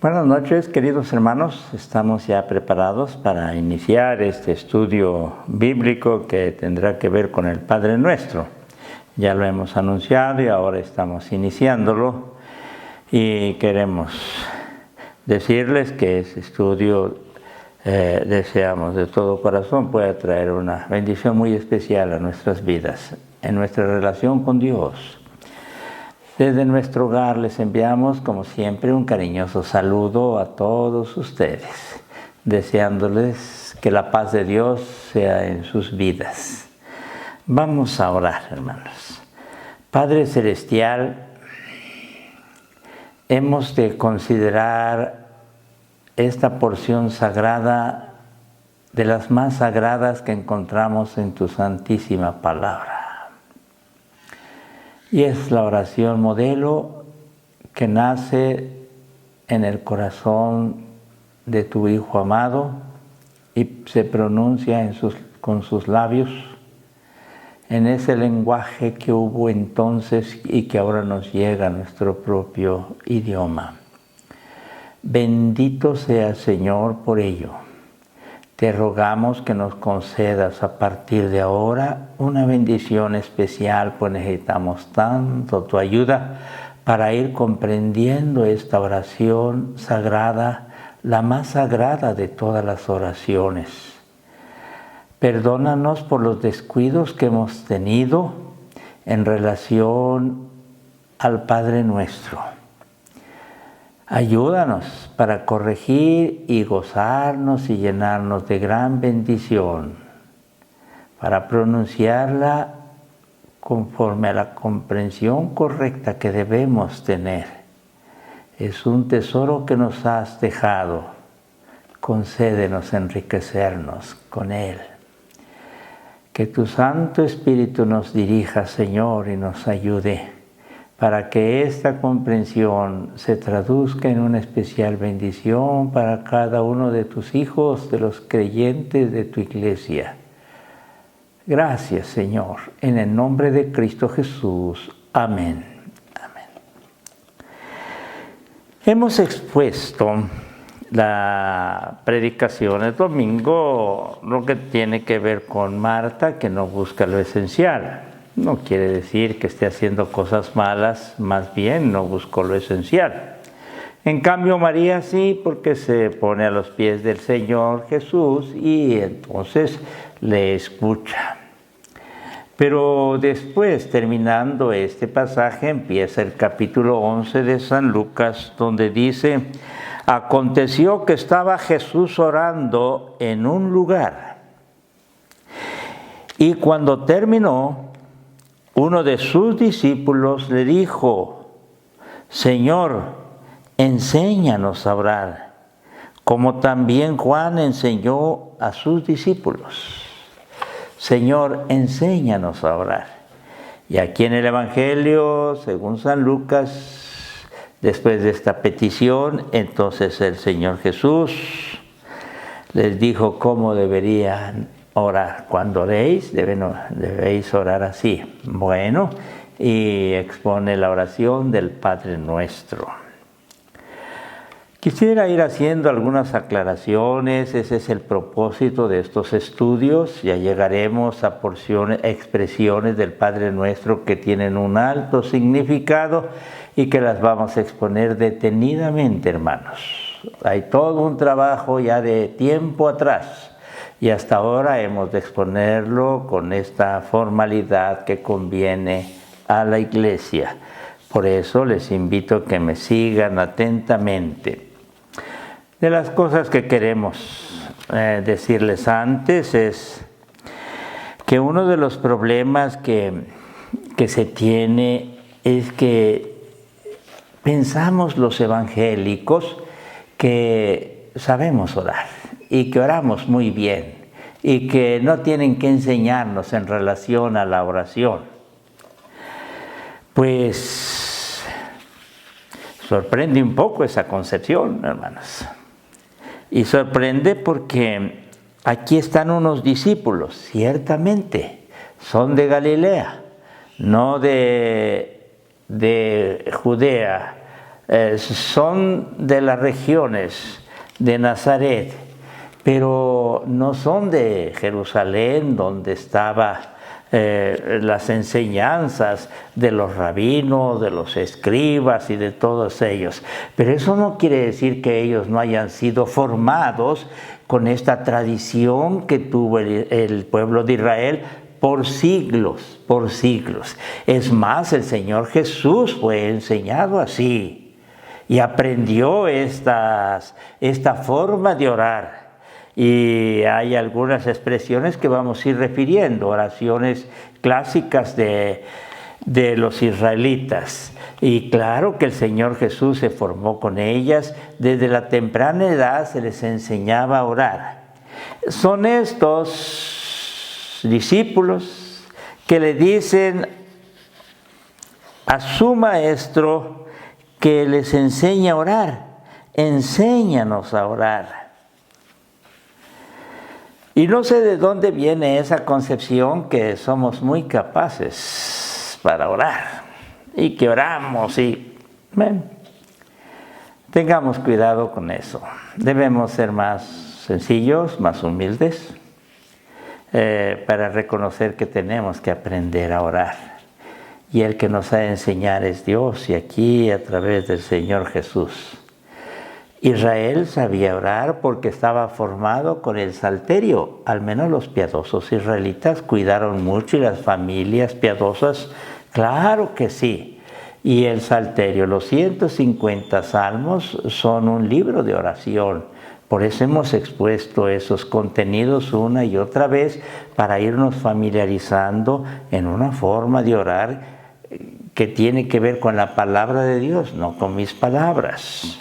Buenas noches, queridos hermanos. Estamos ya preparados para iniciar este estudio bíblico que tendrá que ver con el Padre Nuestro. Ya lo hemos anunciado y ahora estamos iniciándolo. Y queremos decirles que este estudio deseamos de todo corazón pueda traer una bendición muy especial a nuestras vidas, en nuestra relación con Dios. Desde nuestro hogar les enviamos, como siempre, un cariñoso saludo a todos ustedes, deseándoles que la paz de Dios sea en sus vidas. Vamos a orar, hermanos. Padre Celestial, hemos de considerar esta porción sagrada de las más sagradas que encontramos en tu santísima palabra. Y es la oración modelo que nace en el corazón de tu Hijo amado y se pronuncia con sus labios, en ese lenguaje que hubo entonces y que ahora nos llega a nuestro propio idioma. Bendito seas, Señor, por ello. Te rogamos que nos concedas a partir de ahora una bendición especial, pues necesitamos tanto tu ayuda para ir comprendiendo esta oración sagrada, la más sagrada de todas las oraciones. Perdónanos por los descuidos que hemos tenido en relación al Padre Nuestro. Ayúdanos para corregir y gozarnos y llenarnos de gran bendición, para pronunciarla conforme a la comprensión correcta que debemos tener. Es un tesoro que nos has dejado. Concédenos enriquecernos con él. Que tu Santo Espíritu nos dirija, Señor, y nos ayude para que esta comprensión se traduzca en una especial bendición para cada uno de tus hijos, de los creyentes de tu iglesia. Gracias, Señor, en el nombre de Cristo Jesús. Amén. Amén. Hemos expuesto la predicación el domingo, lo que tiene que ver con Marta, que no busca lo esencial. No quiere decir que esté haciendo cosas malas, más bien no buscó lo esencial. En cambio María sí, porque se pone a los pies del Señor Jesús y entonces le escucha. Pero después, terminando este pasaje, empieza el capítulo 11 de San Lucas, donde dice: aconteció que estaba Jesús orando en un lugar, y cuando terminó, uno de sus discípulos le dijo: Señor, enséñanos a orar, como también Juan enseñó a sus discípulos. Señor, enséñanos a orar. Y aquí en el Evangelio, según San Lucas, después de esta petición, entonces el Señor Jesús les dijo cómo deberían orar. Cuando oréis, debéis orar así. Bueno, y expone la oración del Padre Nuestro. Quisiera ir haciendo algunas aclaraciones. Ese es el propósito de estos estudios. Ya llegaremos a expresiones del Padre Nuestro que tienen un alto significado y que las vamos a exponer detenidamente, hermanos. Hay todo un trabajo ya de tiempo atrás. Y hasta ahora hemos de exponerlo con esta formalidad que conviene a la iglesia. Por eso les invito a que me sigan atentamente. De las cosas que queremos decirles antes es que uno de los problemas que se tiene es que pensamos los evangélicos que sabemos orar y que oramos muy bien y que no tienen que enseñarnos en relación a la oración. Pues sorprende un poco esa concepción, hermanos. Y sorprende porque aquí están unos discípulos, ciertamente, son de Galilea, no de Judea, son de las regiones de Nazaret, pero no son de Jerusalén, donde estaban las enseñanzas de los rabinos, de los escribas y de todos ellos. Pero eso no quiere decir que ellos no hayan sido formados con esta tradición que tuvo el pueblo de Israel por siglos, por siglos. Es más, el Señor Jesús fue enseñado así y aprendió esta forma de orar. Y hay algunas expresiones que vamos a ir refiriendo, oraciones clásicas de los israelitas. Y claro que el Señor Jesús se formó con ellas. Desde la temprana edad se les enseñaba a orar. Son estos discípulos que le dicen a su maestro que les enseña a orar. Enséñanos a orar. Y no sé de dónde viene esa concepción que somos muy capaces para orar y que oramos y tengamos cuidado con eso. Debemos ser más sencillos, más humildes para reconocer que tenemos que aprender a orar. Y el que nos ha de enseñar es Dios, y aquí a través del Señor Jesús. Israel sabía orar porque estaba formado con el salterio. Al menos los piadosos israelitas cuidaron mucho, y las familias piadosas, claro que sí. Y el salterio, los 150 salmos son un libro de oración. Por eso hemos expuesto esos contenidos una y otra vez para irnos familiarizando en una forma de orar que tiene que ver con la palabra de Dios, no con mis palabras.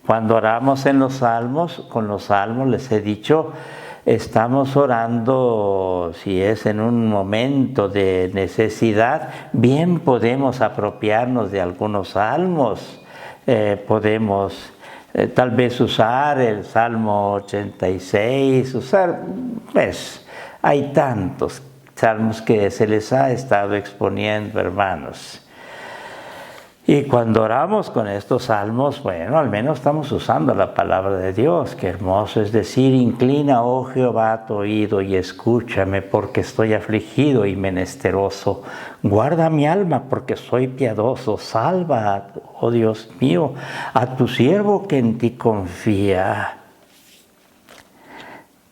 Cuando oramos en los salmos, con los salmos les he dicho, estamos orando, si es en un momento de necesidad, bien podemos apropiarnos de algunos salmos, podemos tal vez usar el Salmo 86, pues hay tantos salmos que se les ha estado exponiendo, hermanos. Y cuando oramos con estos salmos, bueno, al menos estamos usando la palabra de Dios. Qué hermoso es decir: inclina, oh Jehová, tu oído y escúchame, porque estoy afligido y menesteroso. Guarda mi alma, porque soy piadoso. Salva, oh Dios mío, a tu siervo que en ti confía.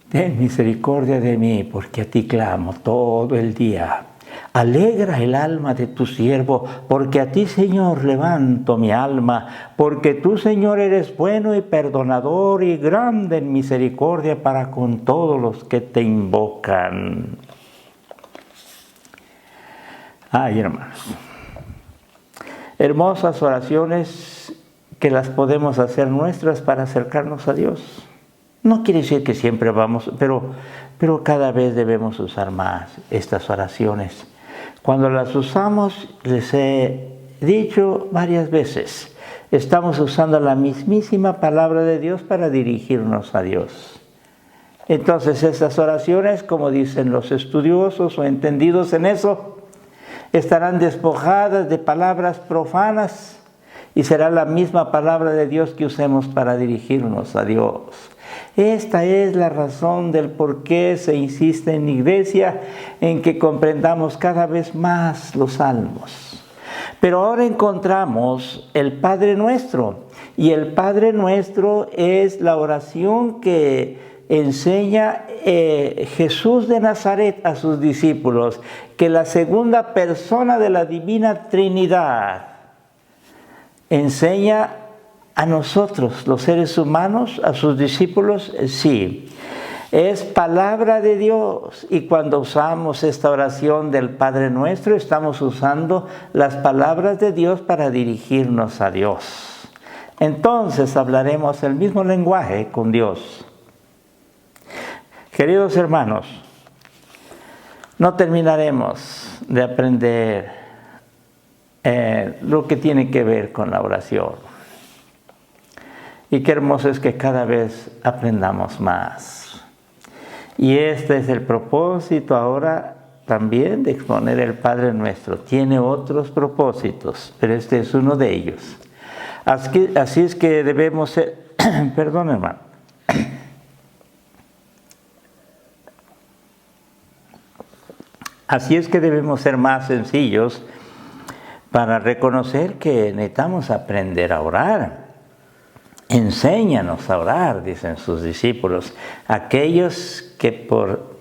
Ten misericordia de mí, porque a ti clamo todo el día. Alegra el alma de tu siervo, porque a ti, Señor, levanto mi alma, porque tú, Señor, eres bueno y perdonador y grande en misericordia para con todos los que te invocan. Ay, hermanos, hermosas oraciones que las podemos hacer nuestras para acercarnos a Dios. No quiere decir que siempre vamos, pero cada vez debemos usar más estas oraciones. Cuando las usamos, les he dicho varias veces, estamos usando la mismísima palabra de Dios para dirigirnos a Dios. Entonces estas oraciones, como dicen los estudiosos o entendidos en eso, estarán despojadas de palabras profanas y será la misma palabra de Dios que usemos para dirigirnos a Dios. Esta es la razón del por qué se insiste en la iglesia en que comprendamos cada vez más los salmos. Pero ahora encontramos el Padre Nuestro, y el Padre Nuestro es la oración que enseña Jesús de Nazaret a sus discípulos, que la segunda persona de la Divina Trinidad enseña a nosotros, los seres humanos, a sus discípulos. Sí, es palabra de Dios, y cuando usamos esta oración del Padre Nuestro, estamos usando las palabras de Dios para dirigirnos a Dios. Entonces hablaremos el mismo lenguaje con Dios. Queridos hermanos, no terminaremos de aprender lo que tiene que ver con la oración. Y qué hermoso es que cada vez aprendamos más. Y este es el propósito ahora también de exponer el Padre Nuestro. Tiene otros propósitos, pero este es uno de ellos. Así es que debemos ser, perdón, hermano. Así es que debemos ser más sencillos para reconocer que necesitamos aprender a orar. Enséñanos a orar, dicen sus discípulos, aquellos que por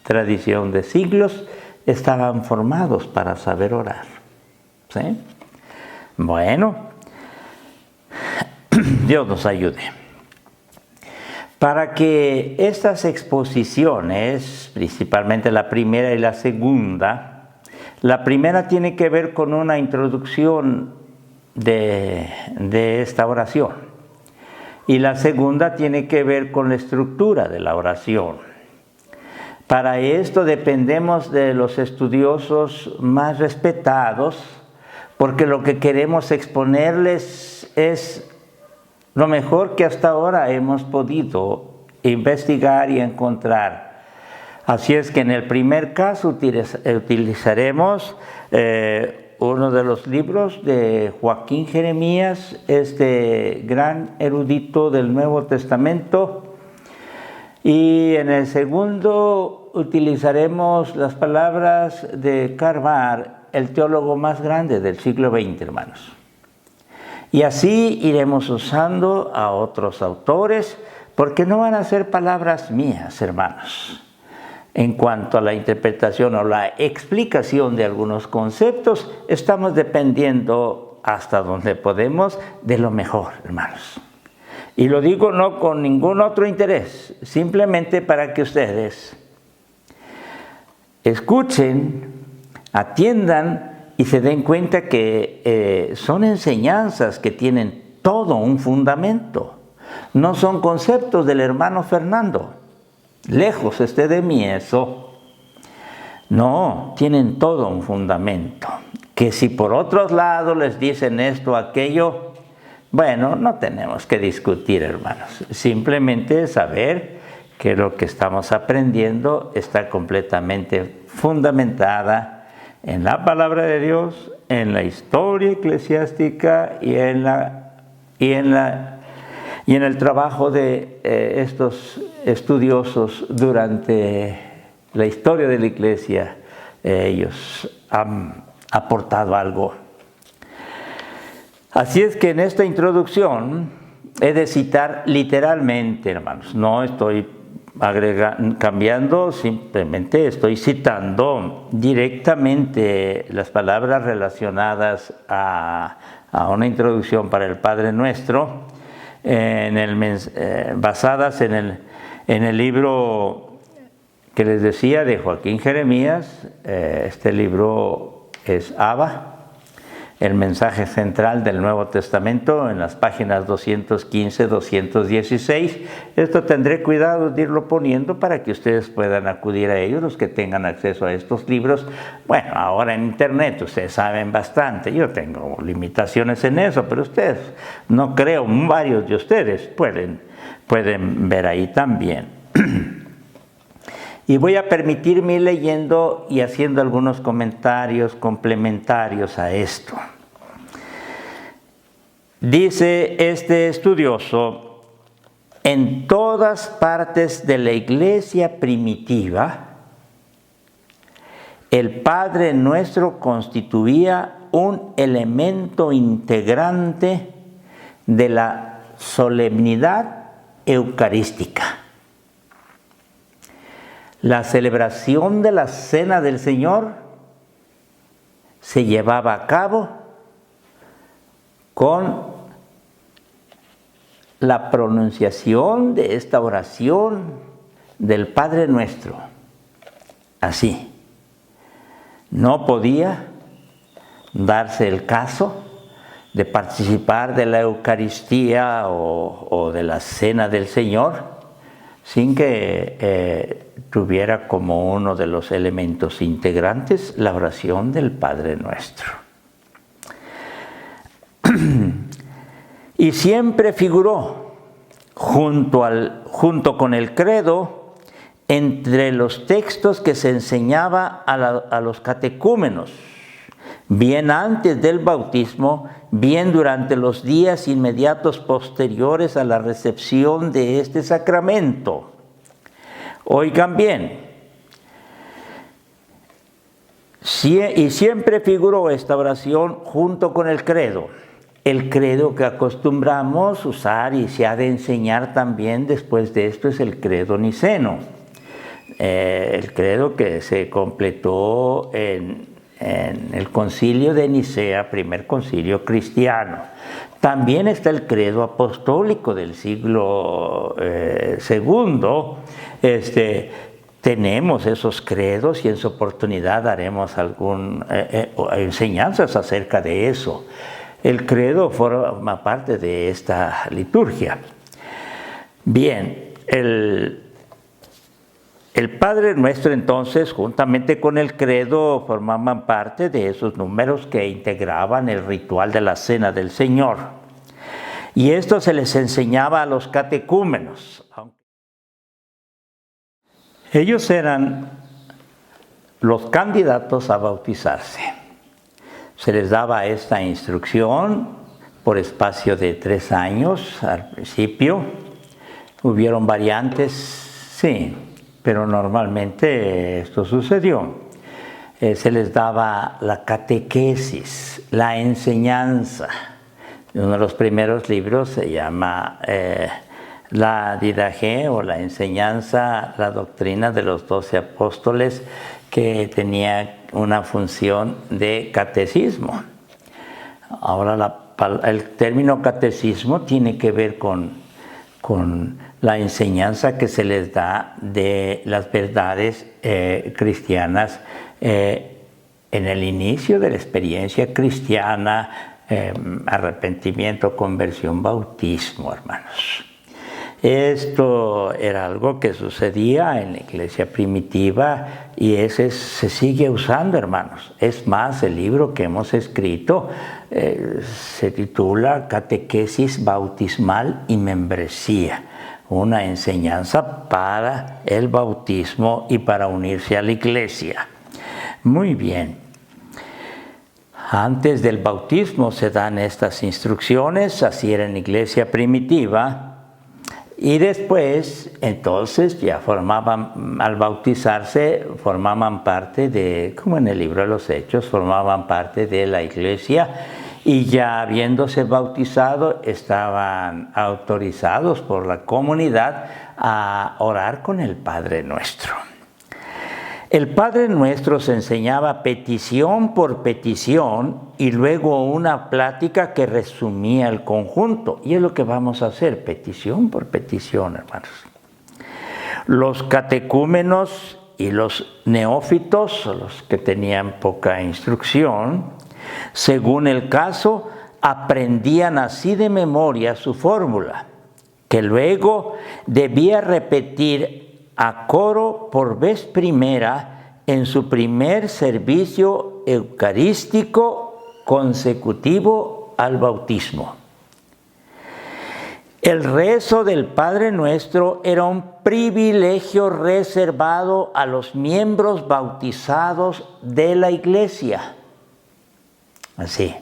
tradición de siglos estaban formados para saber orar. ¿Sí? Bueno, Dios nos ayude. Para que estas exposiciones, principalmente la primera y la segunda, la primera tiene que ver con una introducción de esta oración y la segunda tiene que ver con la estructura de la oración. Para esto dependemos de los estudiosos más respetados, porque lo que queremos exponerles es lo mejor que hasta ahora hemos podido investigar y encontrar. Así es que en el primer caso utilizaremos uno de los libros de Joaquín Jeremías, este gran erudito del Nuevo Testamento. Y en el segundo utilizaremos las palabras de Karl Barth, el teólogo más grande del siglo XX, hermanos. Y así iremos usando a otros autores, porque no van a ser palabras mías, hermanos. En cuanto a la interpretación o la explicación de algunos conceptos, estamos dependiendo hasta donde podemos de lo mejor, hermanos. Y lo digo no con ningún otro interés, simplemente para que ustedes escuchen, atiendan y se den cuenta que son enseñanzas que tienen todo un fundamento. No son conceptos del hermano Fernando. Lejos esté de mí eso. No, tienen todo un fundamento. Que si por otros lados les dicen esto o aquello, bueno, no tenemos que discutir, hermanos. Simplemente saber que lo que estamos aprendiendo está completamente fundamentada en la palabra de Dios, en la historia eclesiástica y en el trabajo de estos estudiosos durante la historia de la Iglesia. Ellos han aportado algo. Así es que en esta introducción he de citar literalmente, hermanos. No estoy cambiando, simplemente estoy citando directamente las palabras relacionadas a una introducción para el Padre Nuestro, basadas en el libro que les decía de Joaquín Jeremías. Este libro es Abba, el mensaje central del Nuevo Testamento, en las páginas 215, 216. Esto tendré cuidado de irlo poniendo para que ustedes puedan acudir a ellos, los que tengan acceso a estos libros. Bueno, ahora en internet ustedes saben bastante, yo tengo limitaciones en eso, pero ustedes, no creo, varios de ustedes pueden ver ahí también. Y voy a permitirme ir leyendo y haciendo algunos comentarios complementarios a esto. Dice este estudioso: en todas partes de la iglesia primitiva, el Padre Nuestro constituía un elemento integrante de la solemnidad eucarística. La celebración de la Cena del Señor se llevaba a cabo con la pronunciación de esta oración del Padre Nuestro. Así. No podía darse el caso de participar de la Eucaristía o de la Cena del Señor sin que tuviera como uno de los elementos integrantes la oración del Padre Nuestro. Y siempre figuró junto con el credo entre los textos que se enseñaba a los catecúmenos, bien antes del bautismo, bien durante los días inmediatos posteriores a la recepción de este sacramento. Oigan bien, y siempre figuró esta oración junto con el credo. El credo que acostumbramos usar y se ha de enseñar también después de esto es el credo niceno. El credo que se completó en el concilio de Nicea, primer concilio cristiano. También está el credo apostólico del siglo II. Tenemos esos credos y en su oportunidad haremos enseñanzas acerca de eso. El credo forma parte de esta liturgia. Bien, el Padre Nuestro entonces, juntamente con el credo, formaban parte de esos números que integraban el ritual de la Cena del Señor. Y esto se les enseñaba a los catecúmenos. Ellos eran los candidatos a bautizarse. Se les daba esta instrucción por espacio de 3 años al principio. Hubieron variantes, sí, pero normalmente esto sucedió. Se les daba la catequesis, la enseñanza. Uno de los primeros libros se llama la Didache o la enseñanza, la doctrina de los 12 apóstoles, que tenía una función de catecismo. Ahora el término catecismo tiene que ver con la enseñanza que se les da de las verdades cristianas en el inicio de la experiencia cristiana, arrepentimiento, conversión, bautismo, hermanos. Esto era algo que sucedía en la iglesia primitiva y ese se sigue usando, hermanos. Es más, el libro que hemos escrito se titula Catequesis Bautismal y Membresía, una enseñanza para el bautismo y para unirse a la iglesia. Muy bien. Antes del bautismo se dan estas instrucciones, así era en la iglesia primitiva. Y después, entonces, ya al bautizarse, formaban parte de, como en el libro de los Hechos, formaban parte de la iglesia y ya habiéndose bautizado, estaban autorizados por la comunidad a orar con el Padre Nuestro. El Padre Nuestro se enseñaba petición por petición y luego una plática que resumía el conjunto. Y es lo que vamos a hacer, petición por petición, hermanos. Los catecúmenos y los neófitos, los que tenían poca instrucción, según el caso, aprendían así de memoria su fórmula, que luego debía repetir a coro por vez primera en su primer servicio eucarístico consecutivo al bautismo. El rezo del Padre Nuestro era un privilegio reservado a los miembros bautizados de la iglesia. Así.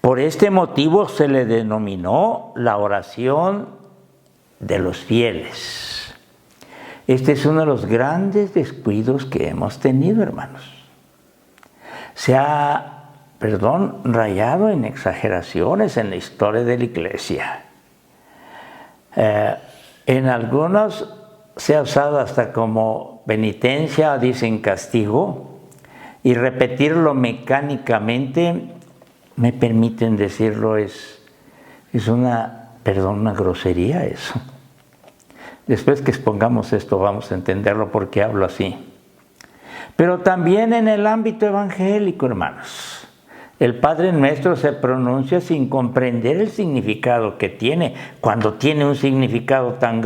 Por este motivo se le denominó la oración de los fieles. Este es uno de los grandes descuidos que hemos tenido, hermanos. Se ha, rayado en exageraciones en la historia de la iglesia. En algunos se ha usado hasta como penitencia, dicen castigo, y repetirlo mecánicamente, me permiten decirlo, es una grosería eso. Después que expongamos esto vamos a entenderlo por qué hablo así. Pero también en el ámbito evangélico, hermanos, el Padre Nuestro se pronuncia sin comprender el significado que tiene, cuando tiene un significado tan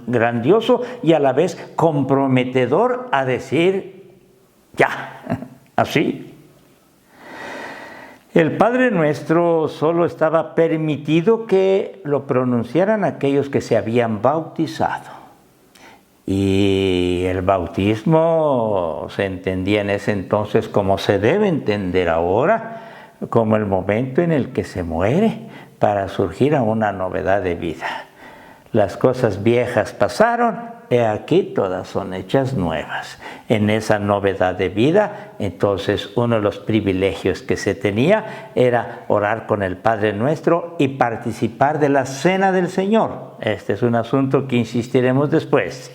grandioso y a la vez comprometedor a decir, ya, así. El Padre Nuestro solo estaba permitido que lo pronunciaran aquellos que se habían bautizado. Y el bautismo se entendía en ese entonces como se debe entender ahora, como el momento en el que se muere para surgir a una novedad de vida. Las cosas viejas pasaron, he aquí todas son hechas nuevas. En esa novedad de vida, entonces uno de los privilegios que se tenía era orar con el Padre Nuestro y participar de la Cena del Señor. Este es un asunto que insistiremos después.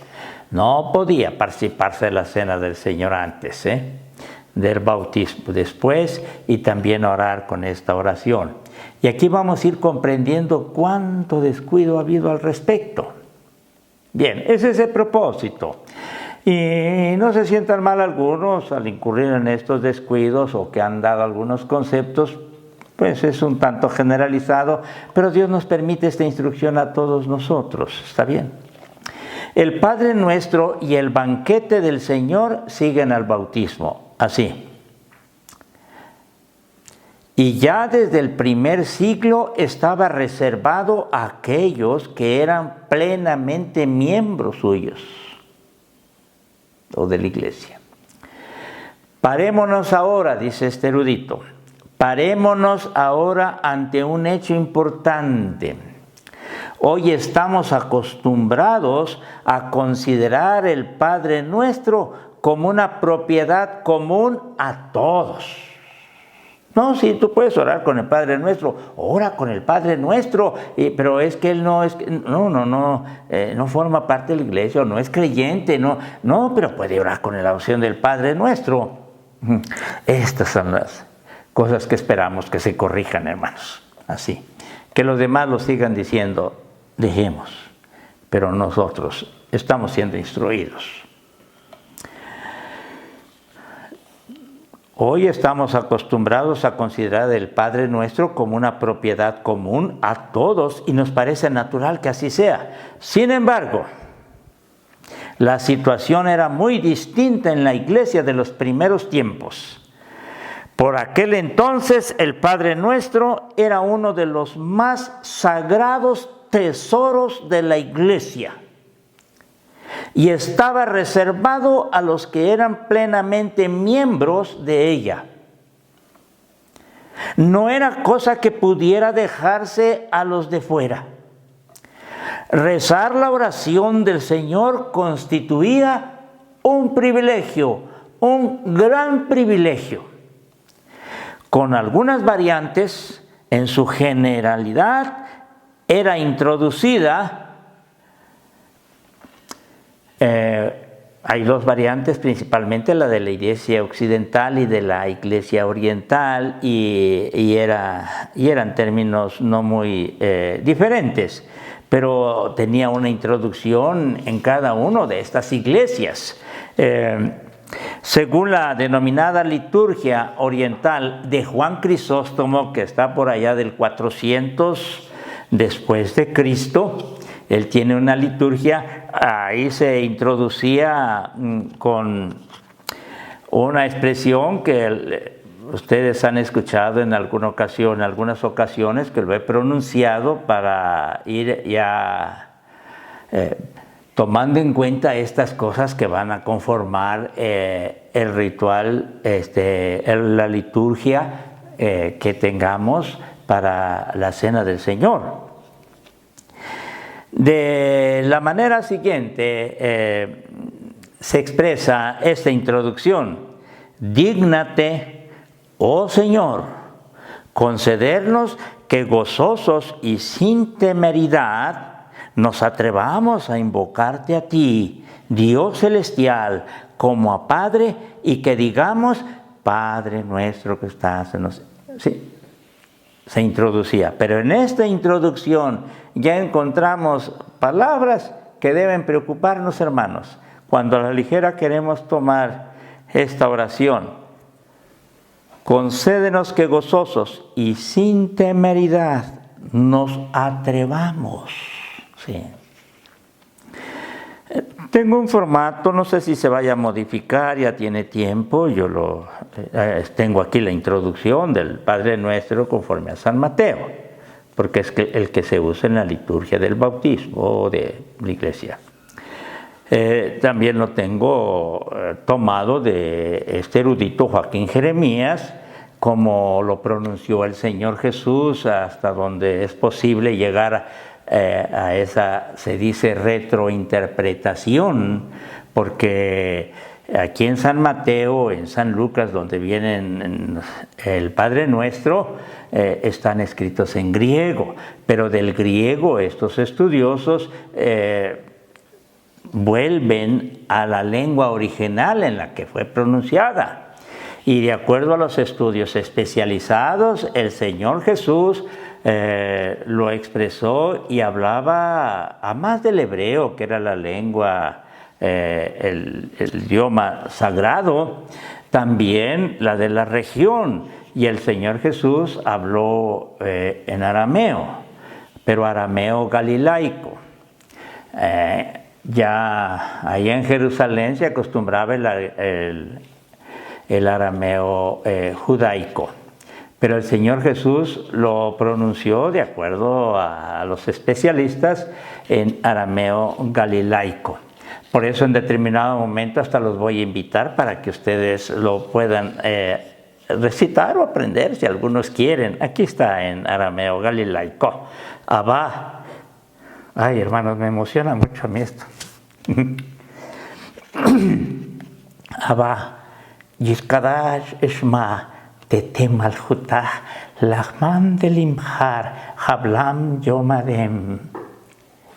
No podía participarse de la Cena del Señor antes, del bautismo después, y también orar con esta oración. Y aquí vamos a ir comprendiendo cuánto descuido ha habido al respecto. Bien, ese es el propósito. Y no se sientan mal algunos al incurrir en estos descuidos o que han dado algunos conceptos, pues es un tanto generalizado, pero Dios nos permite esta instrucción a todos nosotros, ¿está bien? El Padre Nuestro y el banquete del Señor siguen al bautismo, así. Y ya desde el primer siglo estaba reservado a aquellos que eran plenamente miembros suyos o de la iglesia. Parémonos ahora, dice este erudito, parémonos ahora ante un hecho importante. Hoy estamos acostumbrados a considerar el Padre Nuestro como una propiedad común a todos. No, sí, tú puedes orar con el Padre Nuestro, ora con el Padre Nuestro, pero es que él no forma parte de la iglesia, o no es creyente, no, pero puede orar con la oración del Padre Nuestro. Estas son las cosas que esperamos que se corrijan, hermanos, así. Que los demás lo sigan diciendo, dejemos, pero nosotros estamos siendo instruidos. Hoy estamos acostumbrados a considerar el Padre Nuestro como una propiedad común a todos y nos parece natural que así sea. Sin embargo, la situación era muy distinta en la iglesia de los primeros tiempos. Por aquel entonces el Padre Nuestro era uno de los más sagrados tesoros de la iglesia y estaba reservado a los que eran plenamente miembros de ella. No era cosa que pudiera dejarse a los de fuera. Rezar la oración del Señor constituía un privilegio, un gran privilegio. Con algunas variantes, en su generalidad era introducida. Hay dos variantes, principalmente la de la iglesia occidental y de la iglesia oriental, y eran términos no muy diferentes, pero tenía una introducción en cada una de estas iglesias. Según la denominada liturgia oriental de Juan Crisóstomo, que está por allá del 400 después de Cristo, él tiene una liturgia, ahí se introducía con una expresión que ustedes han escuchado en alguna ocasión, en algunas ocasiones, que lo he pronunciado para ir ya tomando en cuenta estas cosas que van a conformar el ritual, la liturgia que tengamos para la Cena del Señor. De la manera siguiente se expresa esta introducción: dígnate, oh Señor, concedernos que gozosos y sin temeridad nos atrevamos a invocarte a ti, Dios celestial, como a Padre, y que digamos, Padre nuestro que estás en los... Sí, se introducía, pero en esta introducción ya encontramos palabras que deben preocuparnos, hermanos. Cuando a la ligera queremos tomar esta oración: concédenos que gozosos y sin temeridad nos atrevamos. Sí. Tengo un formato, no sé si se vaya a modificar, ya tiene tiempo. Yo tengo aquí la introducción del Padre Nuestro conforme a San Mateo, porque es el que se usa en la liturgia del bautismo de la iglesia. También lo tengo tomado de este erudito Joaquín Jeremías, como lo pronunció el Señor Jesús, hasta donde es posible llegar a esa, se dice, retrointerpretación, porque aquí en San Mateo, en San Lucas, donde viene el Padre Nuestro, están escritos en griego, pero del griego estos estudiosos vuelven a la lengua original en la que fue pronunciada. Y de acuerdo a los estudios especializados, el Señor Jesús lo expresó y hablaba a más del hebreo, que era la lengua, el idioma sagrado, también la de la región. Y el Señor Jesús habló en arameo, pero arameo galilaico. Ya allá en Jerusalén se acostumbraba el arameo judaico, pero el Señor Jesús lo pronunció, de acuerdo a los especialistas, en arameo galilaico. Por eso en determinado momento hasta los voy a invitar para que ustedes lo puedan recitar o aprender si algunos quieren. Aquí está en arameo galilaico. Abba. Ay, hermanos, me emociona mucho a mí esto. Abba, Yizkadash Eshma, Tete Malchutah, Lachman Delimhar, Hablam Yomadem,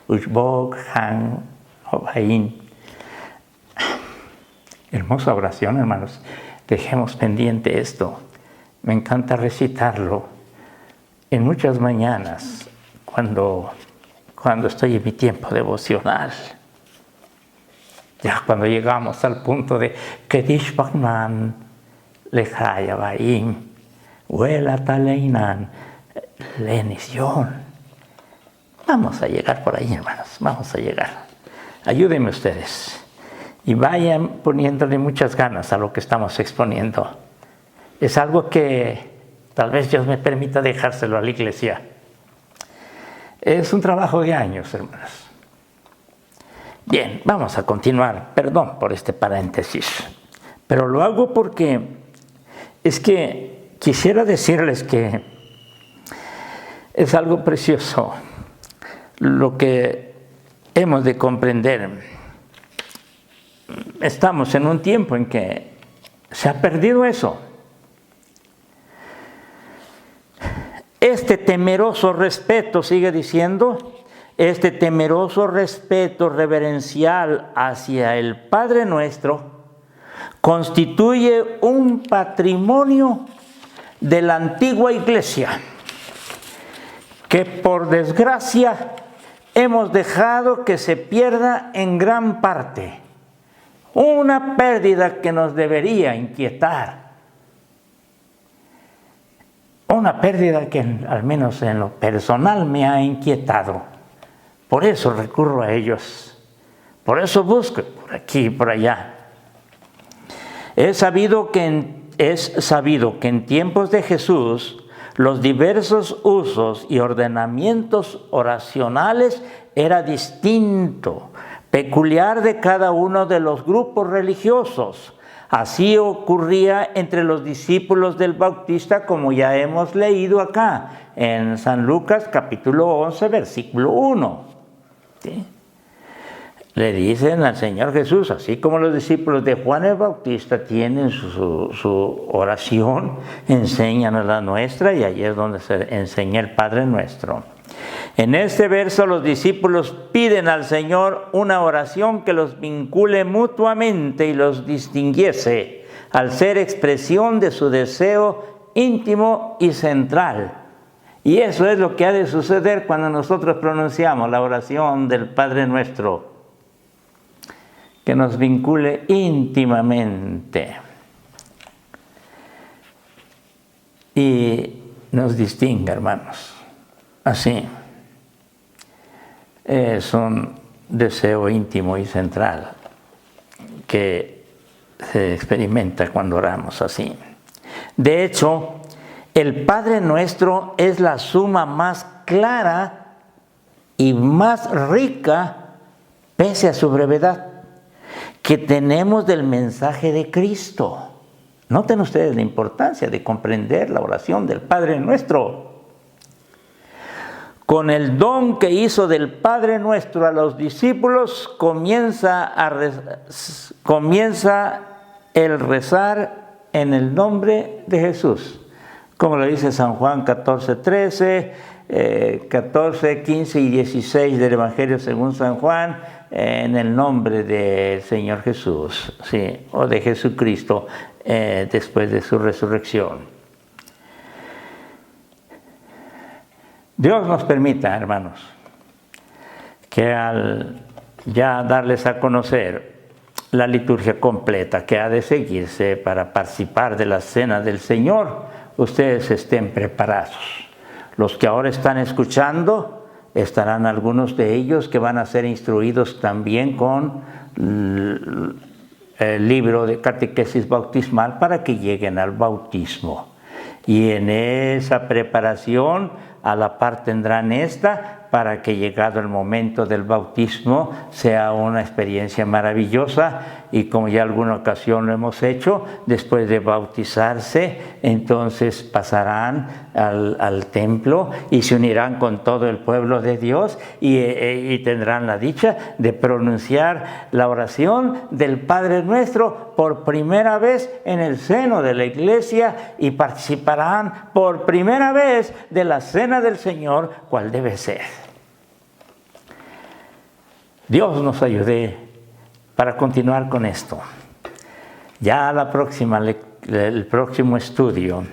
Ushbok Han Hobain. Hermosa oración, hermanos. Dejemos pendiente esto. Me encanta recitarlo en muchas mañanas cuando estoy en mi tiempo devocional. Ya cuando llegamos al punto de Kedish Bakman Lechaya Baim, Huela Taleinan, Lenision. Vamos a llegar por ahí, hermanos. Vamos a llegar. Ayúdenme ustedes. Y vayan poniéndole muchas ganas a lo que estamos exponiendo. Es algo que tal vez Dios me permita dejárselo a la iglesia. Es un trabajo de años, hermanos. Bien, vamos a continuar. Perdón por este paréntesis. Pero lo hago porque es que quisiera decirles que es algo precioso lo que hemos de comprender. Estamos en un tiempo en que se ha perdido eso. Este temeroso respeto, sigue diciendo, este temeroso respeto reverencial hacia el Padre Nuestro constituye un patrimonio de la antigua iglesia que por desgracia hemos dejado que se pierda en gran parte. Una pérdida que nos debería inquietar. Una pérdida que al menos en lo personal me ha inquietado. Por eso recurro a ellos. Por eso busco por aquí y por allá. Es sabido que en tiempos de Jesús los diversos usos y ordenamientos oracionales era distinto, peculiar de cada uno de los grupos religiosos. Así ocurría entre los discípulos del Bautista, como ya hemos leído acá, en San Lucas capítulo 11, versículo 1. ¿Sí? Le dicen al Señor Jesús, así como los discípulos de Juan el Bautista tienen su oración, enséñanos la nuestra, y ahí es donde se enseña el Padre Nuestro. En este verso los discípulos piden al Señor una oración que los vincule mutuamente y los distinguiese, al ser expresión de su deseo íntimo y central. Y eso es lo que ha de suceder cuando nosotros pronunciamos la oración del Padre Nuestro, que nos vincule íntimamente y nos distinga, hermanos. Así. Es un deseo íntimo y central que se experimenta cuando oramos así. De hecho, el Padre Nuestro es la suma más clara y más rica, pese a su brevedad. que tenemos del mensaje de Cristo. Noten ustedes la importancia de comprender la oración del Padre Nuestro. Con el don que hizo del Padre Nuestro a los discípulos, comienza el rezar en el nombre de Jesús. Como lo dice San Juan 14:13, 14, 15 y 16 del Evangelio según San Juan, en el nombre del Señor Jesús, sí, o de Jesucristo, después de su resurrección. Dios nos permita, hermanos, que al ya darles a conocer la liturgia completa que ha de seguirse para participar de la cena del Señor, ustedes estén preparados. Los que ahora están escuchando, estarán algunos de ellos que van a ser instruidos también con el libro de catequesis bautismal para que lleguen al bautismo. Y en esa preparación a la par tendrán esta para que llegado el momento del bautismo sea una experiencia maravillosa, y como ya alguna ocasión lo hemos hecho, después de bautizarse entonces pasarán al templo y se unirán con todo el pueblo de Dios y tendrán la dicha de pronunciar la oración del Padre Nuestro por primera vez en el seno de la iglesia, y participarán por primera vez de la cena del Señor, cual debe ser. Dios nos ayude para continuar con esto. Ya el próximo estudio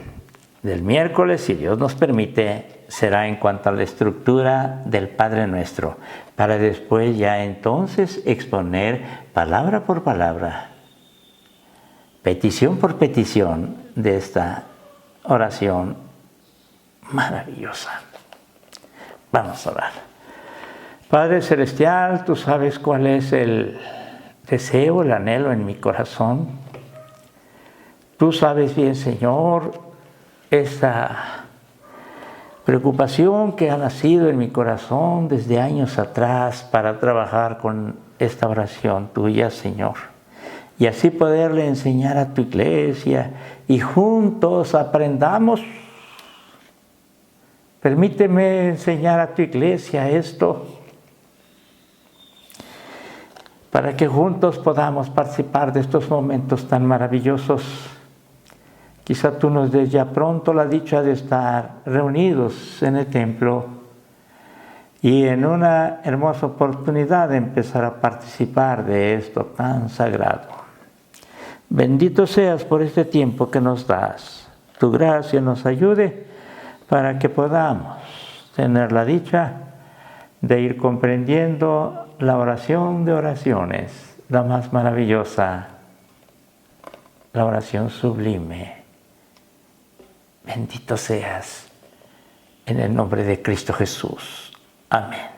del miércoles, si Dios nos permite, será en cuanto a la estructura del Padre Nuestro, para después ya entonces exponer palabra por palabra, petición por petición de esta oración maravillosa. Vamos a orar. Padre Celestial, tú sabes cuál es el deseo, el anhelo en mi corazón. Tú sabes bien, Señor, esta preocupación que ha nacido en mi corazón desde años atrás para trabajar con esta oración tuya, Señor. Y así poderle enseñar a tu iglesia y juntos aprendamos. Permíteme enseñar a tu iglesia esto, para que juntos podamos participar de estos momentos tan maravillosos. Quizá tú nos des ya pronto la dicha de estar reunidos en el templo y en una hermosa oportunidad de empezar a participar de esto tan sagrado. Bendito seas por este tiempo que nos das. Tu gracia nos ayude para que podamos tener la dicha de ir comprendiendo la oración de oraciones, la más maravillosa, la oración sublime. Bendito seas en el nombre de Cristo Jesús. Amén.